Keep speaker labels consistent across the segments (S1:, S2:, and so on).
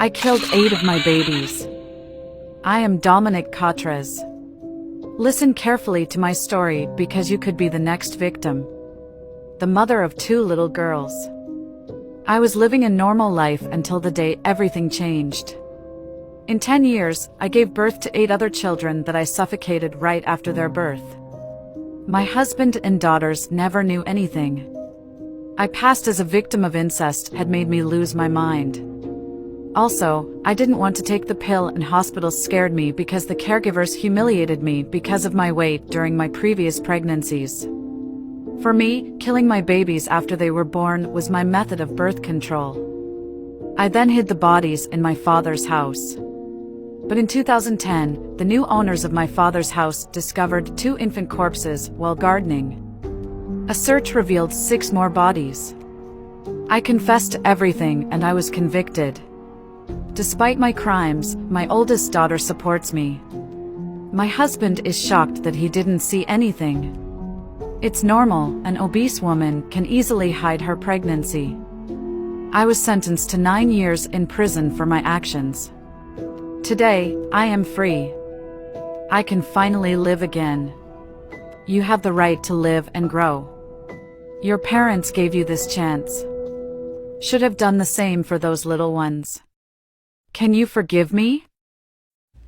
S1: I killed 8 of my babies. I am Dominic Catres. Listen carefully to my story because you could be the next victim. The mother of 2 little girls. I was living a normal life until the day everything changed. In 10 years, I gave birth to 8 other children that I suffocated right after their birth. My husband and daughters never knew anything. I passed as a victim of incest had made me lose my mind. Also, I didn't want to take the pill and hospitals scared me because the caregivers humiliated me because of my weight during my previous pregnancies. For me, killing my babies after they were born was my method of birth control. I then hid the bodies in my father's house. But in 2010, the new owners of my father's house discovered 2 infant corpses while gardening. A search revealed 6 more bodies. I confessed to everything and I was convicted. Despite my crimes, my oldest daughter supports me. My husband is shocked that he didn't see anything. It's normal, an obese woman can easily hide her pregnancy. I was sentenced to 9 years in prison for my actions. Today, I am free. I can finally live again. You have the right to live and grow. Your parents gave you this chance. Should have done the same for those little ones. Can you forgive me?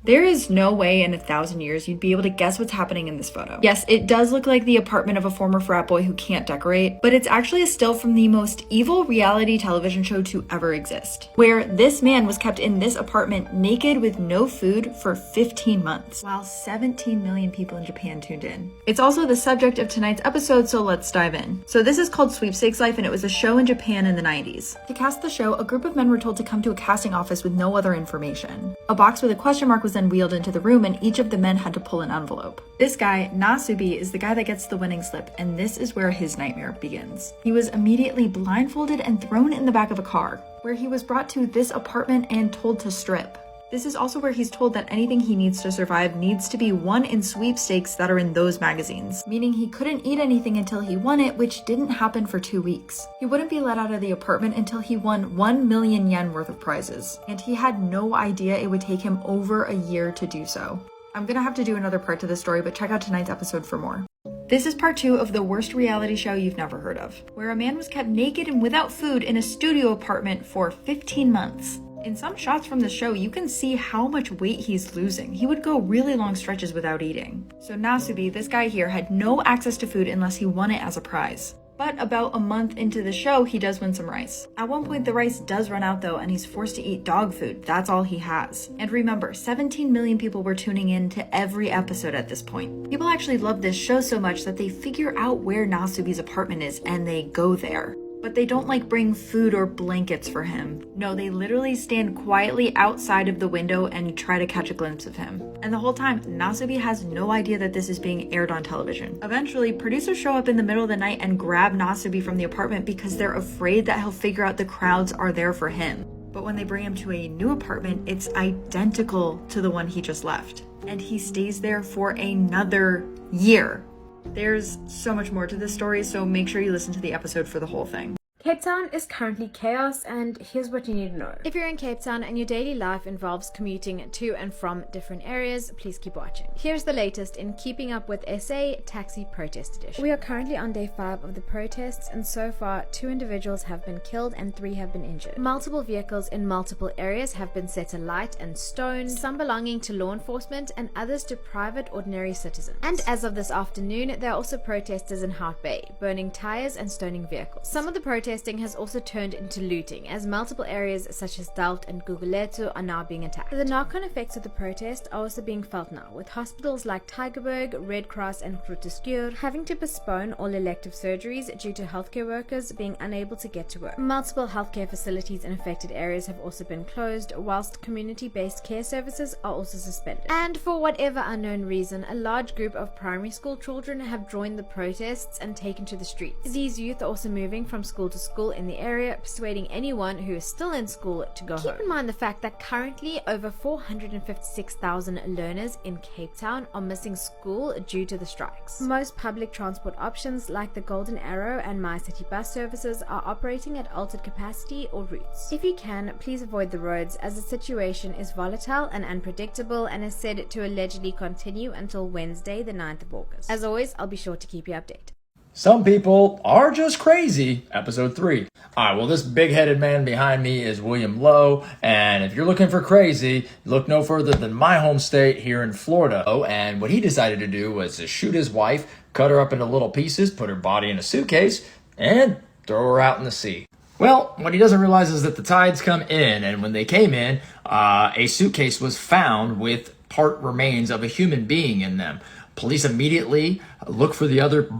S2: There is no way in 1,000 years you'd be able to guess what's happening in this photo. Yes, it does look like the apartment of a former frat boy who can't decorate, but it's actually a still from the most evil reality television show to ever exist, where this man was kept in this apartment naked with no food for 15 months, while 17 million people in Japan tuned in. It's also the subject of tonight's episode, so let's dive in. So this is called Sweepstakes Life, and it was a show in Japan in the 90s. To cast the show, a group of men were told to come to a casting office with no other information. A box with a question mark was then wheeled into the room, and each of the men had to pull an envelope. This guy, Nasubi, is the guy that gets the winning slip, and this is where his nightmare begins. He was immediately blindfolded and thrown in the back of a car, where he was brought to this apartment and told to strip. This is also where he's told that anything he needs to survive needs to be won in sweepstakes that are in those magazines, meaning he couldn't eat anything until he won it, which didn't happen for 2 weeks. He wouldn't be let out of the apartment until he won 1 million yen worth of prizes, and he had no idea it would take him over a year to do so. I'm gonna have to do another part to this story, but check out tonight's episode for more. This is part 2 of the worst reality show you've never heard of, where a man was kept naked and without food in a studio apartment for 15 months. In some shots from the show, you can see how much weight he's losing. He would go really long stretches without eating. So Nasubi, this guy here, had no access to food unless he won it as a prize. But about a month into the show, he does win some rice. At one point, the rice does run out though, and he's forced to eat dog food. That's all he has. And remember, 17 million people were tuning in to every episode at this point. People actually love this show so much that they figure out where Nasubi's apartment is and they go there. But they don't bring food or blankets for him. No, they literally stand quietly outside of the window and try to catch a glimpse of him. And the whole time, Nasubi has no idea that this is being aired on television. Eventually, producers show up in the middle of the night and grab Nasubi from the apartment because they're afraid that he'll figure out the crowds are there for him. But when they bring him to a new apartment, it's identical to the one he just left. And he stays there for another year. There's so much more to this story, so make sure you listen to the episode for the whole thing.
S3: Cape Town is currently chaos, and here's what you need to know. If you're in Cape Town and your daily life involves commuting to and from different areas, please keep watching. Here's the latest in Keeping Up with SA Taxi Protest Edition. We are currently on day 5 of the protests, and so far 2 individuals have been killed and 3 have been injured. Multiple vehicles in multiple areas have been set alight and stoned, some belonging to law enforcement and others to private ordinary citizens. And as of this afternoon, there are also protesters in Hout Bay, burning tires and stoning vehicles. Some of the protesters has also turned into looting, as multiple areas such as Delft and Guguletu are now being attacked. The knock-on effects of the protest are also being felt now, with hospitals like Tygerberg, Red Cross and Groote Schuur having to postpone all elective surgeries due to healthcare workers being unable to get to work. Multiple healthcare facilities in affected areas have also been closed, whilst community-based care services are also suspended. And for whatever unknown reason, a large group of primary school children have joined the protests and taken to the streets. These youth are also moving from school to school in the area, persuading anyone who is still in school to go home. Keep in mind the fact that currently over 456,000 learners in Cape Town are missing school due to the strikes. Most public transport options like the Golden Arrow and MyCity bus services are operating at altered capacity or routes. If you can, please avoid the roads as the situation is volatile and unpredictable and is said to allegedly continue until Wednesday the 9th of August. As always, I'll be sure to keep you updated.
S4: Some people are just crazy, episode 3. Alright, well, this big-headed man behind me is William Lowe, and if you're looking for crazy, look no further than my home state here in Florida. Oh, and what he decided to do was to shoot his wife, cut her up into little pieces, put her body in a suitcase, and throw her out in the sea. Well, what he doesn't realize is that the tides come in, and when they came in, a suitcase was found with part remains of a human being in them. Police immediately looked for the other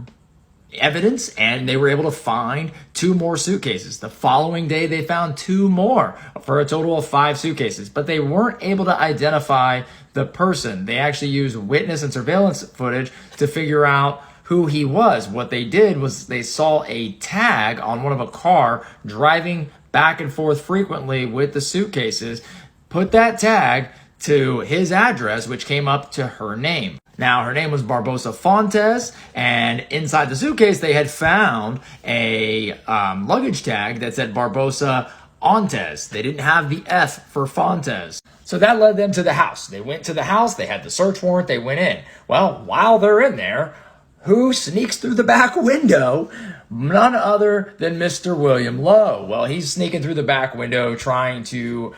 S4: evidence, and they were able to find 2 more suitcases. The following day, they found 2 more for a total of 5 suitcases, but they weren't able to identify the person. They actually used witness and surveillance footage to figure out who he was. What they did was they saw a tag on one of a car driving back and forth frequently with the suitcases, put that tag to his address, which came up to her name. Now, her name was Barbosa Fontes, and inside the suitcase, they had found a luggage tag that said Barbosa Ontes. They didn't have the F for Fontes. So that led them to the house. They went to the house, they had the search warrant, they went in. Well, while they're in there, who sneaks through the back window? None other than Mr. William Lowe. Well, he's sneaking through the back window trying to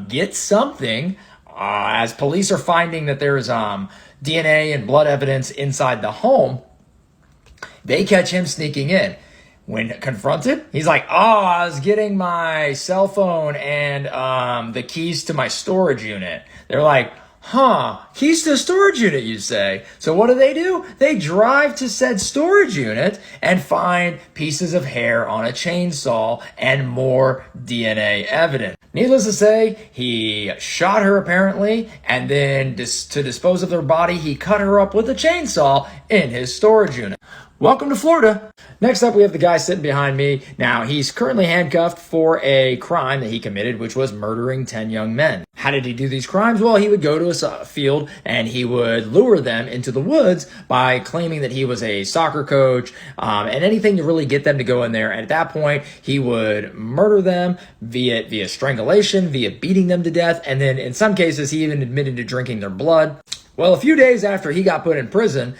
S4: get something, as police are finding that there's DNA and blood evidence inside the home. They catch him sneaking in. When confronted, he's like, I was getting my cell phone and the keys to my storage unit. They're like, keys to a storage unit, you say? So what do? They drive to said storage unit and find pieces of hair on a chainsaw and more DNA evidence. Needless to say, he shot her apparently, and then to dispose of her body, he cut her up with a chainsaw in his storage unit. Welcome to Florida. Next up, we have the guy sitting behind me. Now, he's currently handcuffed for a crime that he committed, which was murdering 10 young men. How did he do these crimes? Well, he would go to a field and he would lure them into the woods by claiming that he was a soccer coach and anything to really get them to go in there. And at that point, he would murder them via strangulation, via beating them to death. And then in some cases, he even admitted to drinking their blood. Well, a few days after he got put in prison,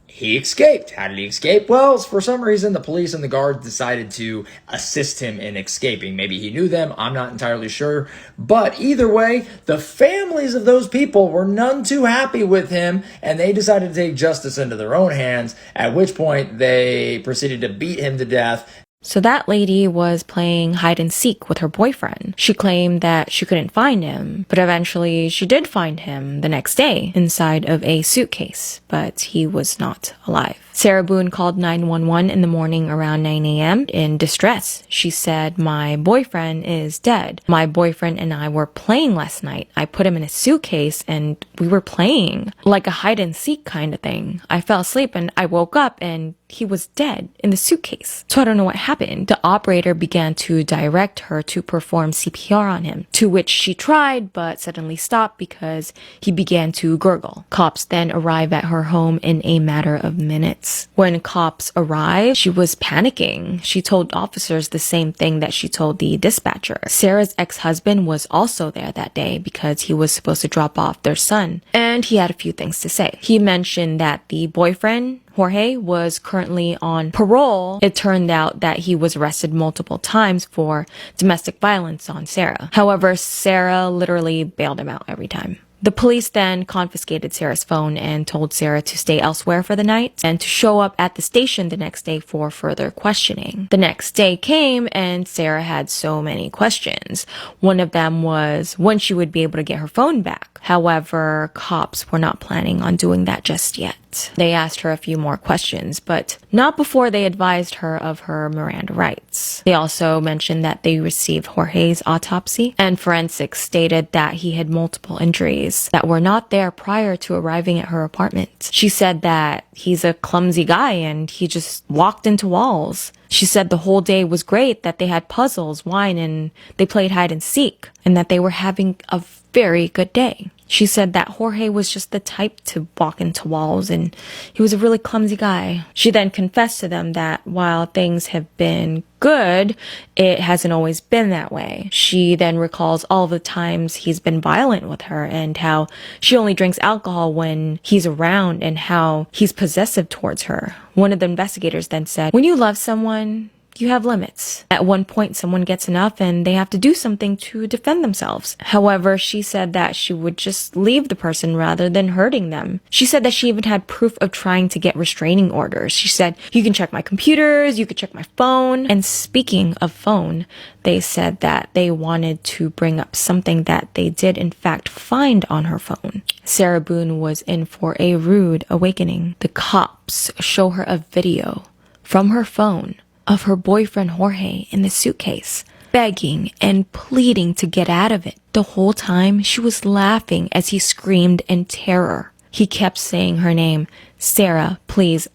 S4: he escaped. How did he escape? Well, for some reason, the police and the guards decided to assist him in escaping. Maybe he knew them. I'm not entirely sure. But either way, the families of those people were none too happy with him, and they decided to take justice into their own hands, at which point they proceeded to beat him to death.
S5: So that lady was playing hide and seek with her boyfriend. She claimed that she couldn't find him, but eventually she did find him the next day inside of a suitcase, but he was not alive. Sarah Boone called 911 in the morning around 9 a.m. in distress. She said, "My boyfriend is dead. My boyfriend and I were playing last night. I put him in a suitcase and we were playing like a hide and seek kind of thing. I fell asleep and I woke up and he was dead in the suitcase. So I don't know what happened." The operator began to direct her to perform CPR on him, to which she tried but suddenly stopped because he began to gurgle. Cops then arrived at her home in a matter of minutes. When cops arrived, she was panicking. She told officers the same thing that she told the dispatcher. Sarah's ex-husband was also there that day because he was supposed to drop off their son, and he had a few things to say. He mentioned that the boyfriend, Jorge, was currently on parole. It turned out that he was arrested multiple times for domestic violence on Sarah. However, Sarah literally bailed him out every time. The police then confiscated Sarah's phone and told Sarah to stay elsewhere for the night and to show up at the station the next day for further questioning. The next day came and Sarah had so many questions. One of them was when she would be able to get her phone back. However, cops were not planning on doing that just yet. They asked her a few more questions, but not before they advised her of her Miranda rights. They also mentioned that they received Jorge's autopsy, and forensics stated that he had multiple injuries that were not there prior to arriving at her apartment. She said that he's a clumsy guy and he just walked into walls. She said the whole day was great, that they had puzzles, wine, and they played hide and seek, and that they were having a very good day. She said that Jorge was just the type to walk into walls and he was a really clumsy guy. She then confessed to them that while things have been good, it hasn't always been that way. She then recalls all of the times he's been violent with her and how she only drinks alcohol when he's around and how he's possessive towards her. One of the investigators then said, "When you love someone, you have limits. At one point, someone gets enough and they have to do something to defend themselves." However, she said that she would just leave the person rather than hurting them. She said that she even had proof of trying to get restraining orders. She said, "You can check my computers, you can check my phone." And speaking of phone, they said that they wanted to bring up something that they did in fact find on her phone. Sarah Boone was in for a rude awakening. The cops show her a video from her phone of her boyfriend Jorge in the suitcase, begging and pleading to get out of it. The whole time she was laughing as he screamed in terror. He kept saying her name, Sarah, please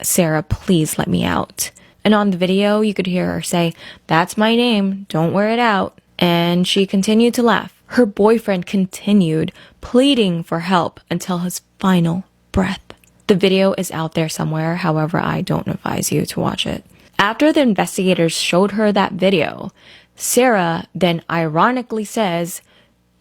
S5: let me out." And on the video, you could hear her say, "That's my name, don't wear it out." And she continued to laugh. Her boyfriend continued pleading for help until his final breath. The video is out there somewhere, however, I don't advise you to watch it. After the investigators showed her that video, Sarah then ironically says,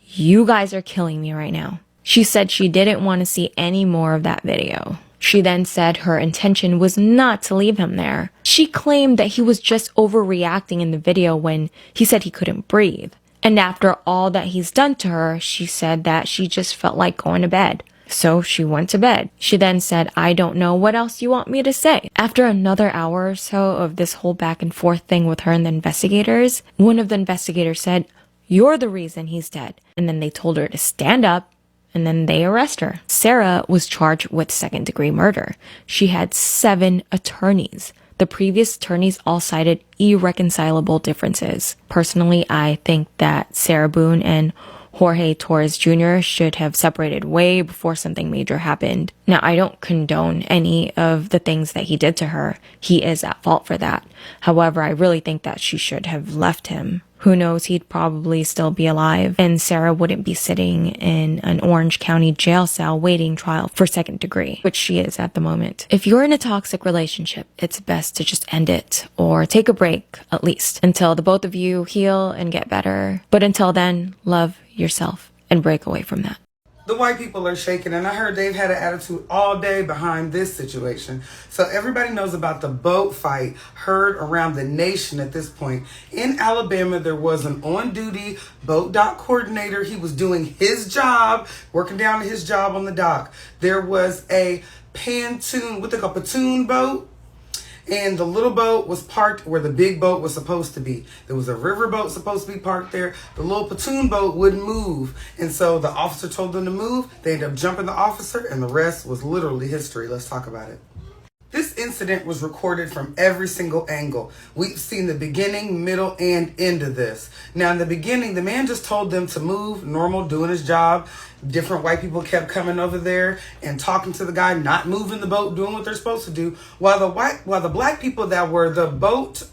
S5: "You guys are killing me right now." She said she didn't want to see any more of that video. She then said her intention was not to leave him there. She claimed that he was just overreacting in the video when he said he couldn't breathe. And after all that he's done to her, she said that she just felt like going to bed. So she went to bed. She then said, "I don't know what else you want me to say." After another hour or so of this whole back and forth thing with her and the investigators, one of the investigators said, "You're the reason he's dead." And then they told her to stand up, and then they arrest her. Sarah was charged with second-degree murder. She had 7 attorneys. The previous attorneys all cited irreconcilable differences. Personally, I think that Sarah Boone and Jorge Torres Jr. should have separated way before something major happened. Now, I don't condone any of the things that he did to her. He is at fault for that. However, I really think that she should have left him. Who knows, he'd probably still be alive, and Sarah wouldn't be sitting in an Orange County jail cell waiting trial for second degree, which she is at the moment. If you're in a toxic relationship, it's best to just end it, or take a break, at least, until the both of you heal and get better. But until then, love yourself and break away from that.
S6: The white people are shaking, and I heard they've had an attitude all day behind this situation. So everybody knows about the boat fight heard around the nation at this point. In Alabama, there was an on-duty boat dock coordinator. He was doing his job, working down to his job on the dock. There was a pontoon boat, and the little boat was parked where the big boat was supposed to be. There was a river boat supposed to be parked there. The little pontoon boat wouldn't move. And so the officer told them to move. They ended up jumping the officer, and the rest was literally history. Let's talk about it. This incident was recorded from every single angle. We've seen the beginning, middle, and end of this. Now, in the beginning, the man just told them to move, normal, doing his job. Different white people kept coming over there and talking to the guy, not moving the boat, doing what they're supposed to do. While the black people that were the boat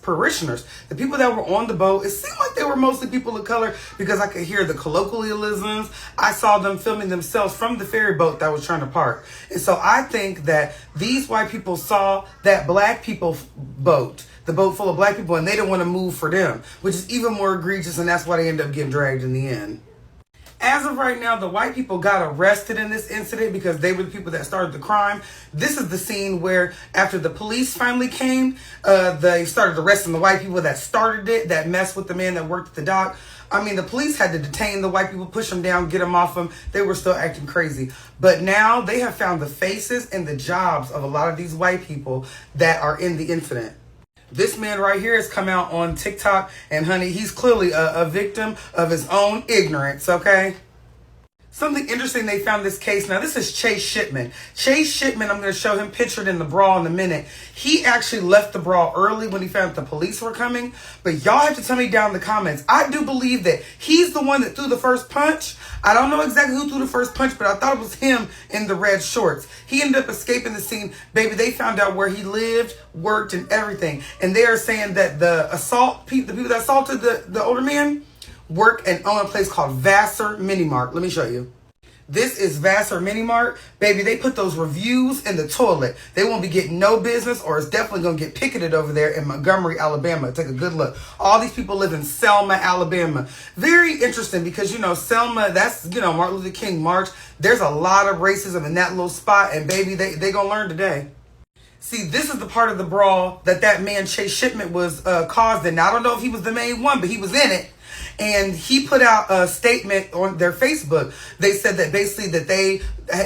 S6: parishioners, the people that were on the boat, it seemed like they were mostly people of color because I could hear the colloquialisms. I saw them filming themselves from the ferry boat that was trying to park. And so I think that these white people saw that black people boat, the boat full of black people, and they didn't want to move for them, which is even more egregious, and that's why they ended up getting dragged in the end. As of right now, the white people got arrested in this incident because they were the people that started the crime. This is the scene where after the police finally came, they started arresting the white people that started it, that messed with the man that worked at the dock. I mean, the police had to detain the white people, push them down, get them off them. They were still acting crazy. But now they have found the faces and the jobs of a lot of these white people that are in the incident. This man right here has come out on TikTok, and honey, he's clearly a victim of his own ignorance, okay? Something interesting they found this case. Now, this is Chase Shipman. Chase Shipman, I'm going to show him pictured in the brawl in a minute. He actually left the brawl early when he found the police were coming. But y'all have to tell me down in the comments. I do believe that he's the one that threw the first punch. I don't know exactly who threw the first punch, but I thought it was him in the red shorts. He ended up escaping the scene. Baby, they found out where he lived, worked, and everything. And they are saying that the people that assaulted the older man work and own a place called Vassar Mini Mart. Let me show you. This is Vassar Mini Mart. Baby, they put those reviews in the toilet. They won't be getting no business, or it's definitely going to get picketed over there in Montgomery, Alabama. Take a good look. All these people live in Selma, Alabama. Very interesting because, you know, Selma, that's, you know, Martin Luther King March. There's a lot of racism in that little spot, and baby, they going to learn today. See, this is the part of the brawl that man Chase Shipman was caused in. Now, I don't know if he was the main one, but he was in it. And he put out a statement on their Facebook. They said that basically that they,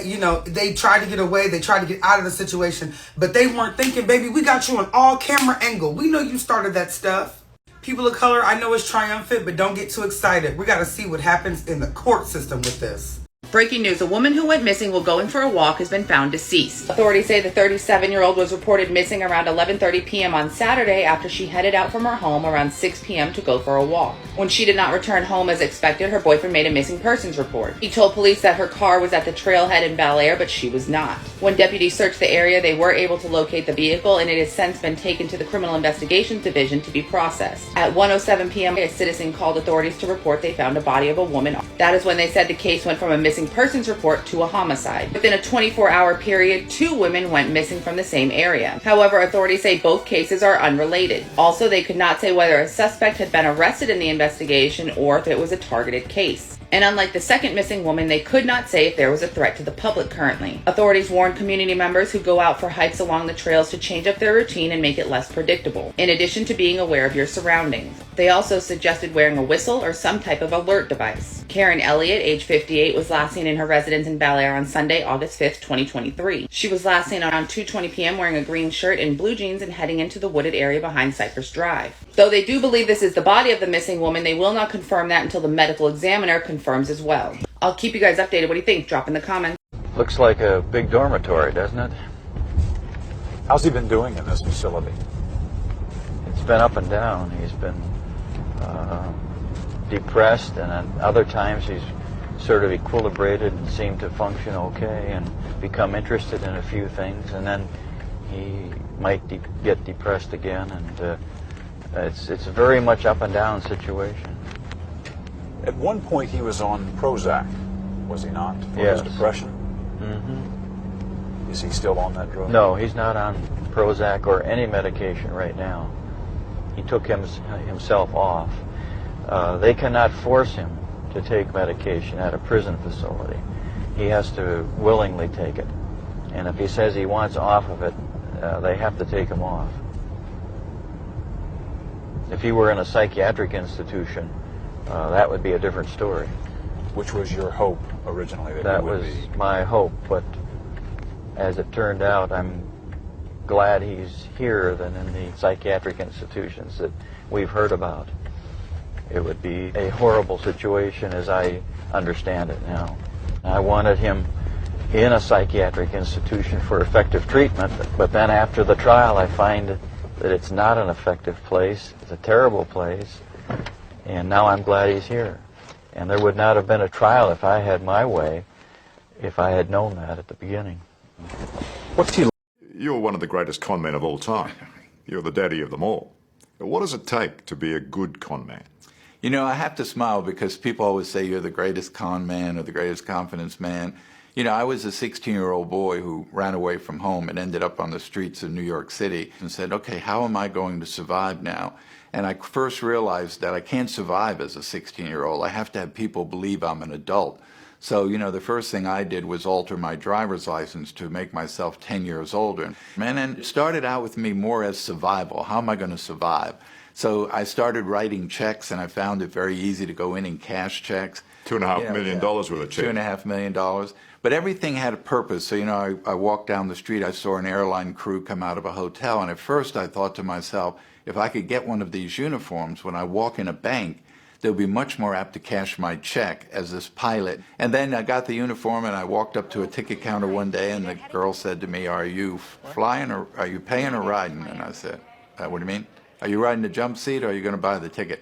S6: you know, they tried to get away. They tried to get out of the situation. But they weren't thinking, baby, we got you on all camera angle. We know you started that stuff. People of color, I know it's triumphant, but don't get too excited. We got to see what happens in the court system with this.
S7: Breaking news, a woman who went missing while going for a walk has been found deceased. Authorities say the 37-year-old was reported missing around 11:30 p.m. on Saturday after she headed out from her home around 6 p.m. to go for a walk. When she did not return home as expected, her boyfriend made a missing persons report. He told police that her car was at the trailhead in Bel Air, but she was not. When deputies searched the area, they were able to locate the vehicle, and it has since been taken to the Criminal Investigations Division to be processed. At 1:07 p.m., a citizen called authorities to report they found a body of a woman. That is when they said the case went from a missing persons report to a homicide. Within a 24-hour period, 2 women went missing from the same area. However, authorities say both cases are unrelated. Also, they could not say whether a suspect had been arrested in the investigation or if it was a targeted case. And unlike the second missing woman, they could not say if there was a threat to the public currently. Authorities warned community members who go out for hikes along the trails to change up their routine and make it less predictable, in addition to being aware of your surroundings. They also suggested wearing a whistle or some type of alert device. Karen Elliott, age 58, was last seen in her residence in Bel Air on Sunday, August 5th, 2023. She was last seen around 2:20 p.m. wearing a green shirt and blue jeans and heading into the wooded area behind Cypress Drive. Though they do believe this is the body of the missing woman, they will not confirm that until the medical examiner confirms as well. I'll keep you guys updated. What do you think? Drop in the comments.
S8: Looks like a big dormitory, doesn't it?
S9: How's he been doing in this facility?
S8: It's been up and down. He's been depressed, and at other times he's sort of equilibrated and seemed to function okay and become interested in a few things, and then he might get depressed again, and it's a very much up and down situation.
S9: At one point he was on Prozac, was he not, for
S8: Yes.
S9: his depression?
S8: Mm-hmm.
S9: Is he still on that drug?
S8: No, he's not on Prozac or any medication right now. He took himself off. They cannot force him to take medication at a prison facility. He has to willingly take it. And if he says he wants off of it, they have to take him off. If he were in a psychiatric institution, that would be a different story.
S9: Which was your hope originally that
S8: That
S9: he would
S8: was
S9: be?
S8: my hope, but as it turned out, I'm glad he's here than in the psychiatric institutions that we've heard about. It would be a horrible situation as I understand it now. I wanted him in a psychiatric institution for effective treatment, but then after the trial I find that it's not an effective place. It's a terrible place, and now I'm glad he's here. And there would not have been a trial if I had my way, if I had known that at the beginning.
S9: What's he?
S10: You're one of the greatest con men of all time. You're the daddy of them all. What does it take to be a good con man?
S11: You know, I have to smile because people always say you're the greatest con man or the greatest confidence man. You know, I was a 16-year-old boy who ran away from home and ended up on the streets of New York City and said, okay, how am I going to survive now? And I first realized that I can't survive as a 16-year-old. I have to have people believe I'm an adult. So, you know, the first thing I did was alter my driver's license to make myself 10 years older. And it started out with me more as survival. How am I going to survive? So I started writing checks, and I found it very easy to go in and cash checks.
S10: $2.5 million worth of checks.
S11: $2.5 million. But everything had a purpose. So, you know, I walked down the street, I saw an airline crew come out of a hotel, and at first I thought to myself, if I could get one of these uniforms, when I walk in a bank, they'll be much more apt to cash my check as this pilot. And then I got the uniform and I walked up to a ticket counter one day and the girl said to me, "Are you flying or are you paying or riding?" And I said, "What do you mean? Are you riding the jump seat or are you going to buy the ticket?"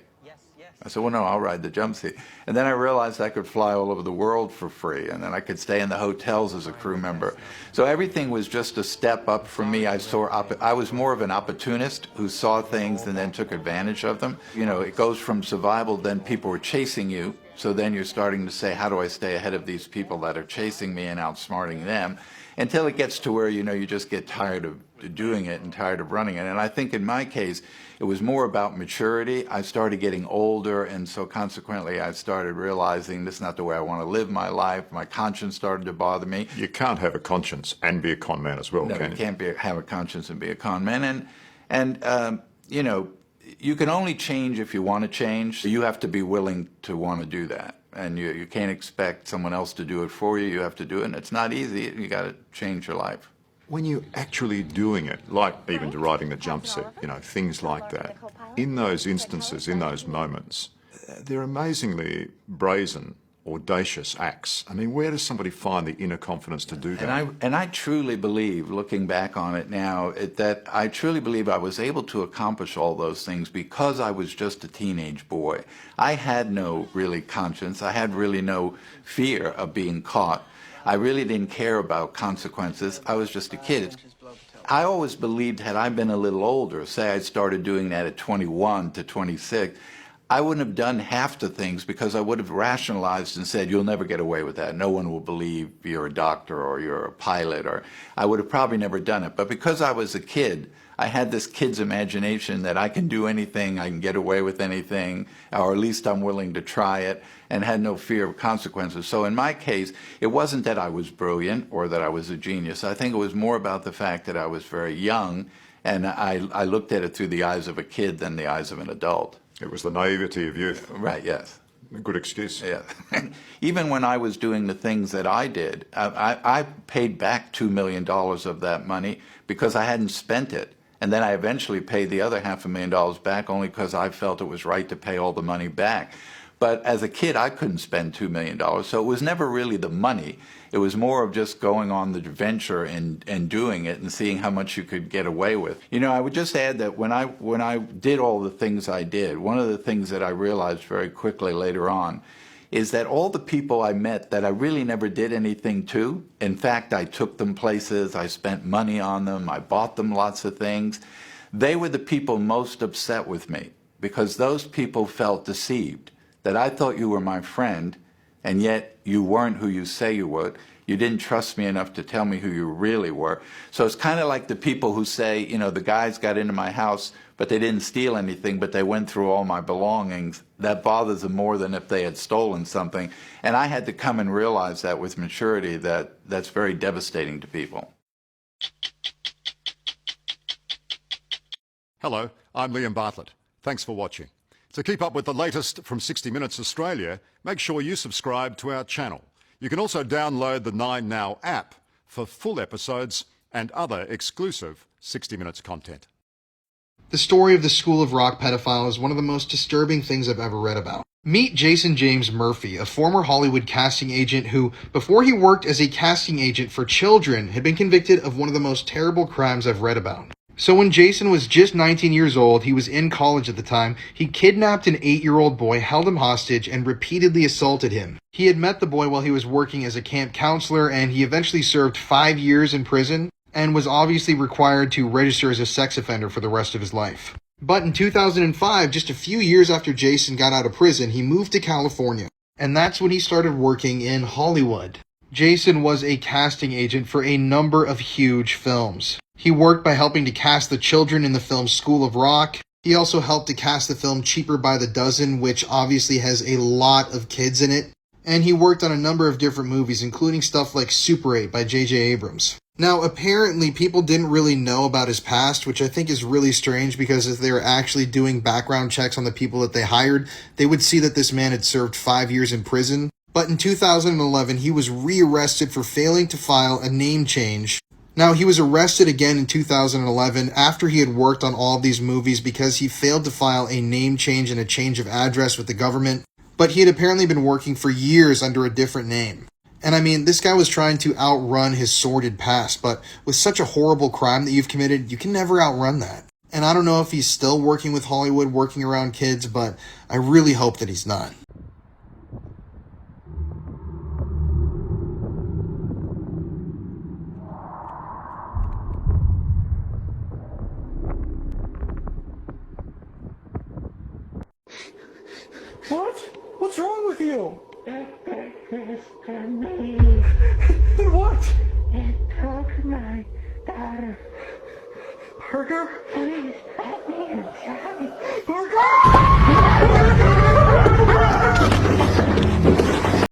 S11: I said, "Well, no, I'll ride the jump seat." And then I realized I could fly all over the world for free, and then I could stay in the hotels as a crew member. So everything was just a step up for me. I was more of an opportunist who saw things and then took advantage of them. You know, it goes from survival, then people were chasing you. So then you're starting to say, how do I stay ahead of these people that are chasing me and outsmarting them? Until it gets to where, you know, you just get tired of doing it and tired of running it. And I think in my case, it was more about maturity. I started getting older, and so consequently I started realizing this is not the way I want to live my life. My conscience started to bother me.
S10: You can't have a conscience and be a con man as well,
S11: No,
S10: can
S11: you
S10: you?
S11: can't have a conscience and be a con man. And you know, you can only change if you want to change. You have to be willing to want to do that. And you can't expect someone else to do it for you. You have to do it, and it's not easy. You got to change your life.
S10: When you're actually doing it, like even to riding the jump seat, you know, things like that, in those instances, in those moments, they're amazingly brazen, audacious acts. I mean, where does somebody find the inner confidence to do that?
S11: And I truly believe, looking back on it now, that I truly believe I was able to accomplish all those things because I was just a teenage boy. I had no really conscience. I had really no fear of being caught. I really didn't care about consequences. I was just a kid. I always believed had I been a little older, say I'd started doing that at 21 to 26, I wouldn't have done half the things because I would have rationalized and said, you'll never get away with that. No one will believe you're a doctor or you're a pilot, or I would have probably never done it. But because I was a kid, I had this kid's imagination that I can do anything, I can get away with anything, or at least I'm willing to try it, and had no fear of consequences. So in my case, it wasn't that I was brilliant or that I was a genius. I think it was more about the fact that I was very young, and I looked at it through the eyes of a kid than the eyes of an adult.
S10: It was the naivety of youth.
S11: Right, yes.
S10: A good excuse.
S11: Yeah. Even when I was doing the things that I did, I paid back $2 million of that money because I hadn't spent it. And then I eventually paid the other $500,000 back only because I felt it was right to pay all the money back. But as a kid, I couldn't spend $2 million, so it was never really the money. It was more of just going on the adventure and doing it and seeing how much you could get away with. You know, I would just add that when I did all the things I did, one of the things that I realized very quickly later on is that all the people I met that I really never did anything to, in fact, I took them places, I spent money on them, I bought them lots of things, they were the people most upset with me because those people felt deceived. That I thought you were my friend, and yet you weren't who you say you would. You didn't trust me enough to tell me who you really were. So it's kind of like the people who say, you know, the guys got into my house, but they didn't steal anything, but they went through all my belongings. That bothers them more than if they had stolen something. And I had to come and realize that with maturity, that's very devastating to people.
S10: Hello, I'm Liam Bartlett. Thanks for watching. To keep up with the latest from 60 Minutes Australia, make sure you subscribe to our channel. You can also download the 9Now app for full episodes and other exclusive 60 Minutes content.
S12: The story of the School of Rock pedophile is one of the most disturbing things I've ever read about. Meet Jason James Murphy, a former Hollywood casting agent who, before he worked as a casting agent for children, had been convicted of one of the most terrible crimes I've read about. So when Jason was just 19 years old, he was in college at the time, he kidnapped an 8-year-old boy, held him hostage, and repeatedly assaulted him. He had met the boy while he was working as a camp counselor, and he eventually served 5 years in prison, and was obviously required to register as a sex offender for the rest of his life. But in 2005, just a few years after Jason got out of prison, he moved to California, and that's when he started working in Hollywood. Jason was a casting agent for a number of huge films. He worked by helping to cast the children in the film School of Rock. He also helped to cast the film Cheaper by the Dozen, which obviously has a lot of kids in it. And he worked on a number of different movies, including stuff like Super 8 by J.J. Abrams. Now, apparently, people didn't really know about his past, which I think is really strange because if they were actually doing background checks on the people that they hired, they would see that this man had served 5 years in prison. But in 2011, he was rearrested for failing to file a name change Now, he was arrested again in 2011 after he had worked on all of these movies because he failed to file a name change and a change of address with the government, but he had apparently been working for years under a different name. And I mean, this guy was trying to outrun his sordid past, but with such a horrible crime that you've committed, you can never outrun that. And I don't know if he's still working with Hollywood, working around kids, but I really hope that he's not.
S13: What? What's wrong with you? Then what? It took my daughter. Parker? Please, let me inside. Parker!